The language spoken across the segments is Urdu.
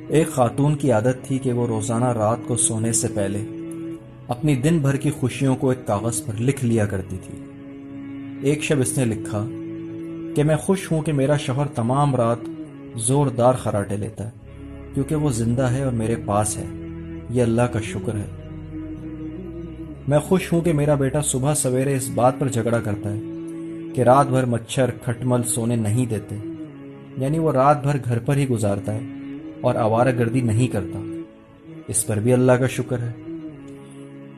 ایک خاتون کی عادت تھی کہ وہ روزانہ رات کو سونے سے پہلے اپنی دن بھر کی خوشیوں کو ایک کاغذ پر لکھ لیا کرتی تھی۔ ایک شب اس نے لکھا کہ میں خوش ہوں کہ میرا شوہر تمام رات زوردار خراٹے لیتا ہے کیونکہ وہ زندہ ہے اور میرے پاس ہے، یہ اللہ کا شکر ہے۔ میں خوش ہوں کہ میرا بیٹا صبح سویرے اس بات پر جھگڑا کرتا ہے کہ رات بھر مچھر کھٹمل سونے نہیں دیتے، یعنی وہ رات بھر گھر پر ہی گزارتا ہے اور آوارہ گردی نہیں کرتا، اس پر بھی اللہ کا شکر ہے۔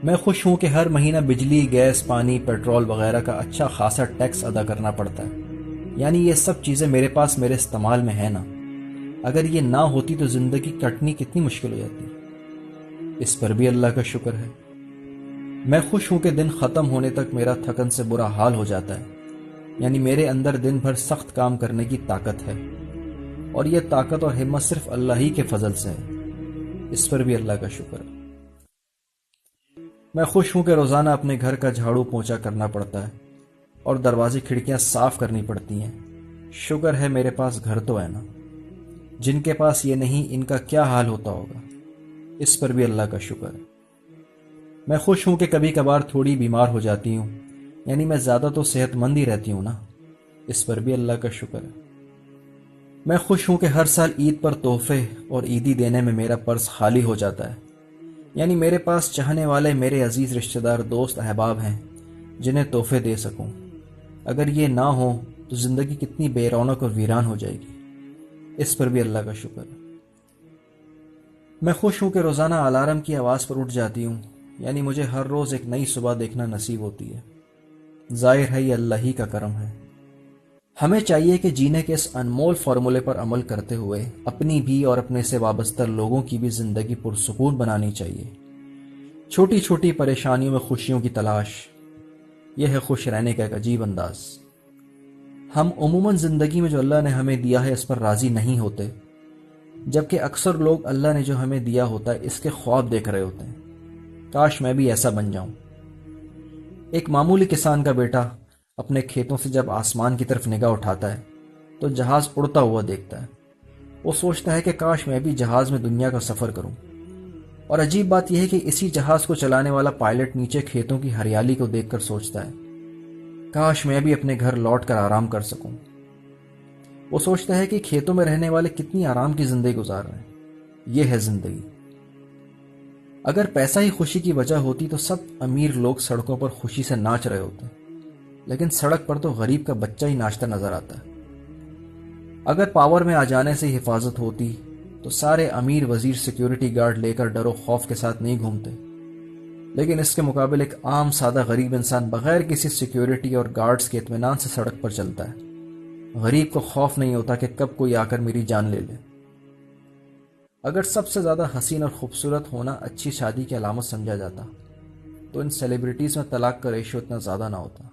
میں خوش ہوں کہ ہر مہینہ بجلی، گیس، پانی، پیٹرول وغیرہ کا اچھا خاصا ٹیکس ادا کرنا پڑتا ہے، یعنی یہ سب چیزیں میرے پاس میرے استعمال میں ہیں نا۔ اگر یہ نہ ہوتی تو زندگی کٹنی کتنی مشکل ہو جاتی، اس پر بھی اللہ کا شکر ہے۔ میں خوش ہوں کہ دن ختم ہونے تک میرا تھکن سے برا حال ہو جاتا ہے، یعنی میرے اندر دن بھر سخت کام کرنے کی طاقت ہے، اور یہ طاقت اور ہمت صرف اللہ ہی کے فضل سے ہے، اس پر بھی اللہ کا شکر ہے۔ میں خوش ہوں کہ روزانہ اپنے گھر کا جھاڑو پونچھا کرنا پڑتا ہے اور دروازے کھڑکیاں صاف کرنی پڑتی ہیں۔ شکر ہے میرے پاس گھر تو ہے نا۔ جن کے پاس یہ نہیں ان کا کیا حال ہوتا ہوگا، اس پر بھی اللہ کا شکر ہے۔ میں خوش ہوں کہ کبھی کبھار تھوڑی بیمار ہو جاتی ہوں، یعنی میں زیادہ تو صحت مند ہی رہتی ہوں نا، اس پر بھی اللہ کا شکر ہے۔ میں خوش ہوں کہ ہر سال عید پر تحفے اور عیدی دینے میں میرا پرس خالی ہو جاتا ہے، یعنی میرے پاس چاہنے والے میرے عزیز رشتہ دار، دوست، احباب ہیں جنہیں تحفے دے سکوں۔ اگر یہ نہ ہو تو زندگی کتنی بے رونق اور ویران ہو جائے گی، اس پر بھی اللہ کا شکر ہے۔ میں خوش ہوں کہ روزانہ الارم کی آواز پر اٹھ جاتی ہوں، یعنی مجھے ہر روز ایک نئی صبح دیکھنا نصیب ہوتی ہے۔ ظاہر ہے یہ اللہ ہی کا کرم ہے۔ ہمیں چاہیے کہ جینے کے اس انمول فارمولے پر عمل کرتے ہوئے اپنی بھی اور اپنے سے وابستہ لوگوں کی بھی زندگی پرسکون بنانی چاہیے۔ چھوٹی چھوٹی پریشانیوں میں خوشیوں کی تلاش، یہ ہے خوش رہنے کا ایک عجیب انداز۔ ہم عموماً زندگی میں جو اللہ نے ہمیں دیا ہے اس پر راضی نہیں ہوتے، جبکہ اکثر لوگ اللہ نے جو ہمیں دیا ہوتا ہے اس کے خواب دیکھ رہے ہوتے ہیں، کاش میں بھی ایسا بن جاؤں۔ ایک معمولی کسان کا بیٹا اپنے کھیتوں سے جب آسمان کی طرف نگاہ اٹھاتا ہے تو جہاز اڑتا ہوا دیکھتا ہے۔ وہ سوچتا ہے کہ کاش میں بھی جہاز میں دنیا کا سفر کروں، اور عجیب بات یہ ہے کہ اسی جہاز کو چلانے والا پائلٹ نیچے کھیتوں کی ہریالی کو دیکھ کر سوچتا ہے کاش میں بھی اپنے گھر لوٹ کر آرام کر سکوں۔ وہ سوچتا ہے کہ کھیتوں میں رہنے والے کتنی آرام کی زندگی گزار رہے ہیں، یہ ہے زندگی۔ اگر پیسہ ہی خوشی کی وجہ ہوتی تو سب امیر لوگ سڑکوں پر خوشی سے ناچ رہے ہوتے، لیکن سڑک پر تو غریب کا بچہ ہی ناچتا نظر آتا ہے۔ اگر پاور میں آ جانے سے حفاظت ہوتی تو سارے امیر وزیر سیکیورٹی گارڈ لے کر ڈر و خوف کے ساتھ نہیں گھومتے، لیکن اس کے مقابل ایک عام سادہ غریب انسان بغیر کسی سیکیورٹی اور گارڈز کے اطمینان سے سڑک پر چلتا ہے۔ غریب کو خوف نہیں ہوتا کہ کب کوئی آ کر میری جان لے لے۔ اگر سب سے زیادہ حسین اور خوبصورت ہونا اچھی شادی کی علامت سمجھا جاتا تو ان سیلیبریٹیز میں طلاق کا ریشو اتنا زیادہ نہ ہوتا۔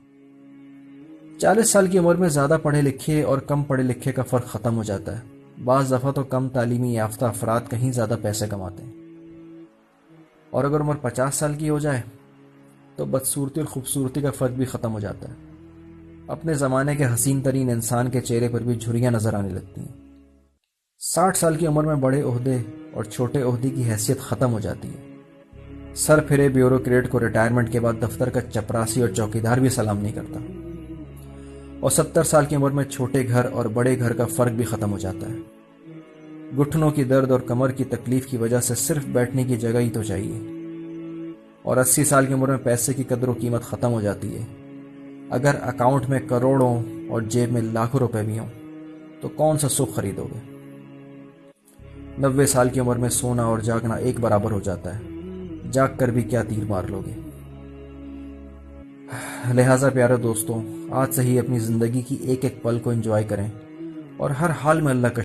40 سال کی عمر میں زیادہ پڑھے لکھے اور کم پڑھے لکھے کا فرق ختم ہو جاتا ہے۔ بعض دفعہ تو کم تعلیمی یافتہ افراد کہیں زیادہ پیسے کماتے ہیں، اور اگر عمر 50 سال کی ہو جائے تو بدصورتی اور خوبصورتی کا فرق بھی ختم ہو جاتا ہے۔ اپنے زمانے کے حسین ترین انسان کے چہرے پر بھی جھریاں نظر آنے لگتی ہیں۔ 60 سال کی عمر میں بڑے عہدے اور چھوٹے عہدے کی حیثیت ختم ہو جاتی ہے۔ سر پھرے بیوروکریٹ کو ریٹائرمنٹ کے بعد دفتر کا چپراسی اور چوکیدار بھی سلام نہیں کرتا، اور 70 سال کی عمر میں چھوٹے گھر اور بڑے گھر کا فرق بھی ختم ہو جاتا ہے۔ گھٹنوں کی درد اور کمر کی تکلیف کی وجہ سے صرف بیٹھنے کی جگہ ہی تو چاہیے، اور 80 سال کی عمر میں پیسے کی قدر و قیمت ختم ہو جاتی ہے۔ اگر اکاؤنٹ میں کروڑوں اور جیب میں لاکھوں روپے بھی ہوں تو کون سا سکھ خریدو گے؟ 90 سال کی عمر میں سونا اور جاگنا ایک برابر ہو جاتا ہے، جاگ کر بھی کیا تیر مار لو گے؟ لہٰذا پیارے دوستوں، آج سے ہی اپنی زندگی کی ایک ایک پل کو انجوائے کریں اور ہر حال میں اللہ کا